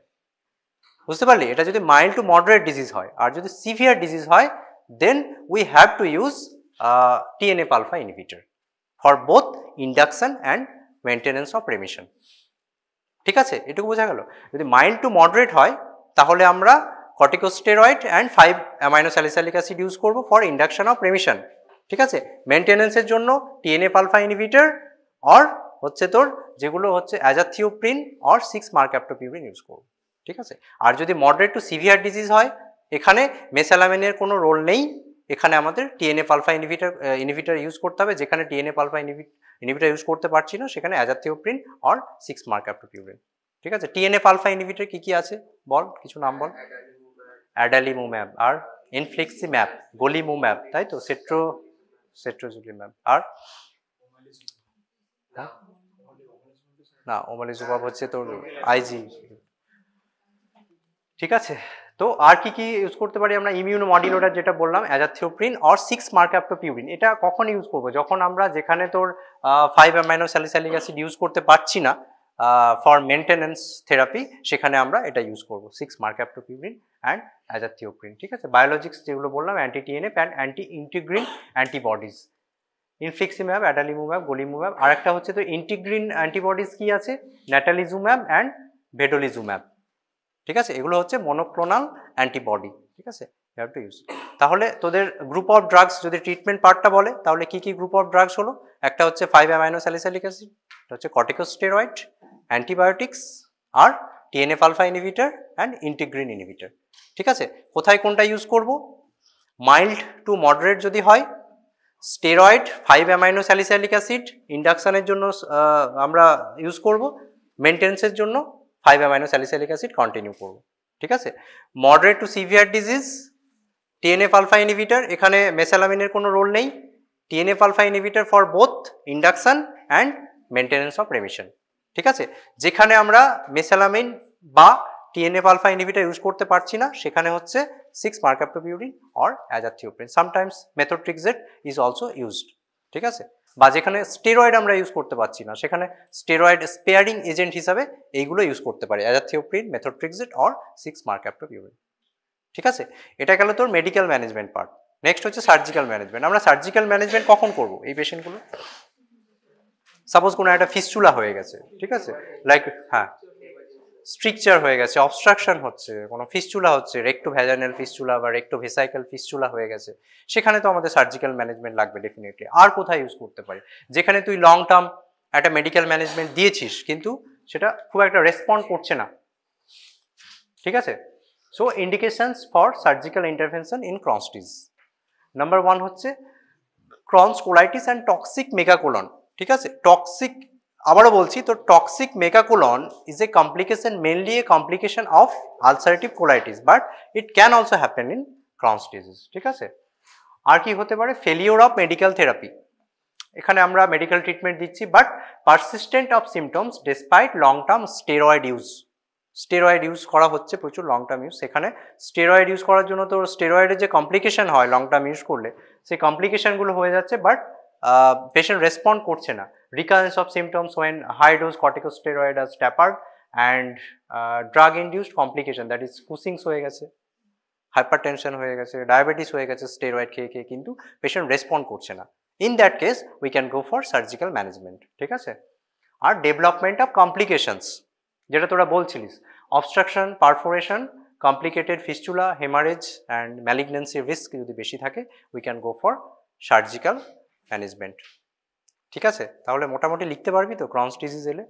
বুঝতে পারলি? এটা যদি মাইল্ড টু মডারেট ডিজিজ হয়। আর যদি সিভিয়ার ডিজিজ হয়, then we have to use TNF alpha inhibitor for both induction and maintenance of remission, ঠিক আছে। এটুকু বোঝা গেল। যদি মাইল্ড টু মডারেট হয় তাহলে আমরা corticosteroid and five aminosalicylic acid use করবো ফর ইন্ডাকশন অফ রেমিশন, ঠিক আছে। মেনটেনেন্সের জন্য TNF alpha inhibitor অর হচ্ছে তোর যেগুলো হচ্ছে অ্যাজাথিওপ্রিন অর 6-marcaptopurine ইউজ করবো, ঠিক আছে। আর যদি মডারেট টু সিভিয়ার ডিজিজ হয়, এখানে মেসালামিনের কোনো রোল নেই, এখানে আমাদের TNF alpha ইনহিবিটর ইউজ করতে হবে। যেখানে TNF alpha ইনহিবিটর ইউজ করতে পারছি না, সেখানে অ্যাজাথিওপ্রিন অর 6-marcaptopurine, ঠিক আছে। TNF alpha ইনহিবিটর কি কি আছে বল, কিছু নাম বল। অ্যাডালিমুম্যাব, আর ইনফ্লিক্সিম্যাব, গোলিমুম্যাব, তাই তো, সেট্রোজুলিম্যাব, আর না, ওমালিজুমাব হচ্ছে তোর আইজি, ঠিক আছে। তো আর কি কি ইউজ করতে পারি আমরা? ইমিউনো মডুলেটর যেটা বললাম, অ্যাজাথিওপ্রিন অর 6-marcaptopurine। এটা কখন ইউজ করব? যখন আমরা যেখানে তোর 5-অ্যামাইনো স্যালিসাইলিক অ্যাসিড ইউজ করতে পারছি না ফর মেনটেনেন্স থেরাপি, সেখানে আমরা এটা ইউজ করব, 6-marcaptopurine অ্যান্ড অ্যাজাথিওপ্রিন, ঠিক আছে। বায়োলজিক্স যেগুলো বললাম, anti TNF and anti integrin antibodies, infliximab, adalimumab, golimumab. আর একটা হচ্ছে তো ইন্টিগ্রিন অ্যান্টিবডিজ কি আছে, ন্যাটালিজুম্যাব অ্যান্ড ভেডোলিজুম্যাব, ঠিক আছে। এগুলো হচ্ছে মনোক্লোনাল অ্যান্টিবডি, ঠিক আছে, ইউ হ্যাভ টু ইউজ। তাহলে তোদের গ্রুপ অফ ড্রাগস যদি ট্রিটমেন্ট পার্টটা বলে, তাহলে কি কি গ্রুপ অফ ড্রাগস হলো? একটা হচ্ছে 5-অ্যামাইনো স্যালিসাইলিক অ্যাসিড, এটা হচ্ছে কর্টিকোস্টেরয়েড, অ্যান্টিবায়োটিক্স, আর TNF alpha inhibitor and integrin inhibitor, ঠিক আছে। কোথায় কোনটা ইউজ করব? মাইল্ড টু মডারেট যদি হয়, স্টেরয়েড, 5-অ্যামাইনো স্যালিসাইলিক অ্যাসিড ইন্ডাকশনের জন্য আমরা ইউজ করব, মেনটেন্সের জন্য 5-অ্যামাইনো স্যালিসাইলিক অ্যাসিড কন্টিনিউ করব, ঠিক আছে। Moderate to severe disease, TNF alpha inhibitor, এখানে মেসালামিনের কোনো রোল নেই, TNF alpha inhibitor for both induction and maintenance of remission, ঠিক আছে। যেখানে আমরা মেসালামিন বা TNF alpha ইনহিবিটর ইউজ করতে পারছি না, সেখানে হচ্ছে 6-marcaptopurine or azathioprine, sometimes methotrexate is also used, ঠিক আছে। বা যেখানে স্টেরয়েড আমরা ইউজ করতে পারছি না, সেখানে স্টেরয়েড স্পেয়ারিং এজেন্ট হিসাবে এইগুলো ইউজ করতে পারি, অ্যাজাথিওপ্রিন, মেথোট্রেক্সেট অর 6-marcaptopurine, ঠিক আছে। এটা গেল তোর মেডিকেল ম্যানেজমেন্ট পার্ট। নেক্সট হচ্ছে সার্জিক্যাল ম্যানেজমেন্ট। আমরা সার্জিক্যাল ম্যানেজমেন্ট কখন করব এই পেশেন্টগুলো? সাপোজ কোনো একটা ফিস্টুলা হয়ে গেছে, ঠিক আছে, লাইক হ্যাঁ স্ট্রিকচার হয়ে গেছে, অবস্ট্রাকশন হচ্ছে, কোনো ফিস্টুলা হচ্ছে, রেক্টোভ্যাজানাল ফিস্টুলা বা রেক্টোভেসাইকাল ফিস্টুলা হয়ে গেছে, সেখানে তো আমাদের সার্জিক্যাল ম্যানেজমেন্ট লাগবে ডেফিনেটলি। আর কোথায় ইউজ করতে পারি? যেখানে তুই লং টার্ম একটা মেডিকেল ম্যানেজমেন্ট দিয়েছিস কিন্তু সেটা খুব একটা রেসপন্ড করছে না, ঠিক আছে। So indications for surgical intervention in Crohn's disease, number 1 হচ্ছে Crohn's colitis and toxic megacolon, ঠিক আছে। টক্সিক, আবারও বলছি তো, toxic megacolon is a complication, mainly A complication of ulcerative colitis, but it can also happen in Crohn's disease, ঠিক আছে। আর কি হতে পারে? ফেলিওর অফ মেডিকেল থেরাপি, এখানে আমরা মেডিকেল ট্রিটমেন্ট দিচ্ছি but persistent of symptoms despite long term steroid use, steroid use করা হচ্ছে প্রচুর লং টার্ম ইউজ, সেখানে স্টেরয়েড ইউজ করার জন্য তো স্টেরয়েডের যে কমপ্লিকেশন হয় লং টার্ম ইউজ করলে, সেই কমপ্লিকেশনগুলো হয়ে যাচ্ছে, বাট পেশেন্ট রেসপন্ড করছে না। Recurrence of symptoms when high dose corticosteroid are tapered and drug induced complication, that is Cushing's হয়ে গেছে, হাইপারটেনশন হয়ে গেছে, ডায়াবেটিস হয়ে গেছে স্টেরয়েড খেয়ে খেয়ে, কিন্তু পেশেন্ট রেসপন্ড করছে না। In that case we can go for surgical management, ঠিক আছে। আর ডেভেলপমেন্ট অফ কমপ্লিকেশনস, যেটা তোরা বলছিলিস, obstruction, perforation, complicated fistula, haemorrhage and malignancy risk যদি বেশি থাকে, we can go for surgical management. ঠিক আছে, তাহলে মোটামুটি লিখতে পারবি তো ক্রনস ডিজিজ এলে?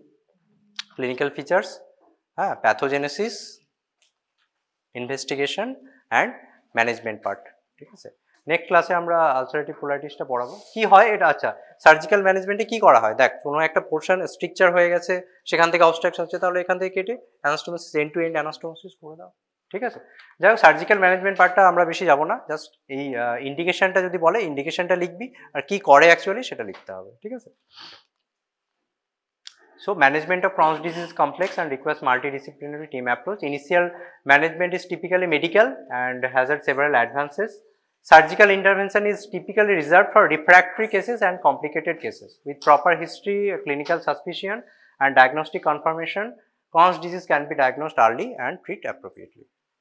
ক্লিনিক্যাল ফিচার্স, হ্যাঁ, pathogenesis, investigation and management part. ঠিক আছে, নেক্সট ক্লাসে আমরা আলসারেটিভ কোলাইটিসটা পড়াবো। কি হয় এটা, আচ্ছা সার্জিক্যাল ম্যানেজমেন্টে কি করা হয়, দেখ কোনো একটা পোর্শন স্ট্রিকচার হয়ে গেছে, সেখান থেকে অবস্ট্রাকশন হচ্ছে, তাহলে এখান থেকে কেটে anastomosis, end to end anastomosis করে দাও। ঠিক আছে, যাই হোক সার্জিক্যাল ম্যানেজমেন্ট পার্টটা আমরা বেশি যাবো না, জাস্ট এই ইন্ডিকেশনটা যদি বলে ইন্ডিকেশনটা লিখবি, আর কি করে অ্যাকচুয়ালি সেটা লিখতে হবে। ঠিক আছে, so management of Crohn's disease is complex and requires multidisciplinary team approach. Initial management is typically medical and has had several advances. Surgical intervention is typically reserved for refractory cases and complicated cases. With proper history, clinical suspicion and diagnostic confirmation, Crohn's disease can be diagnosed early and treated appropriately.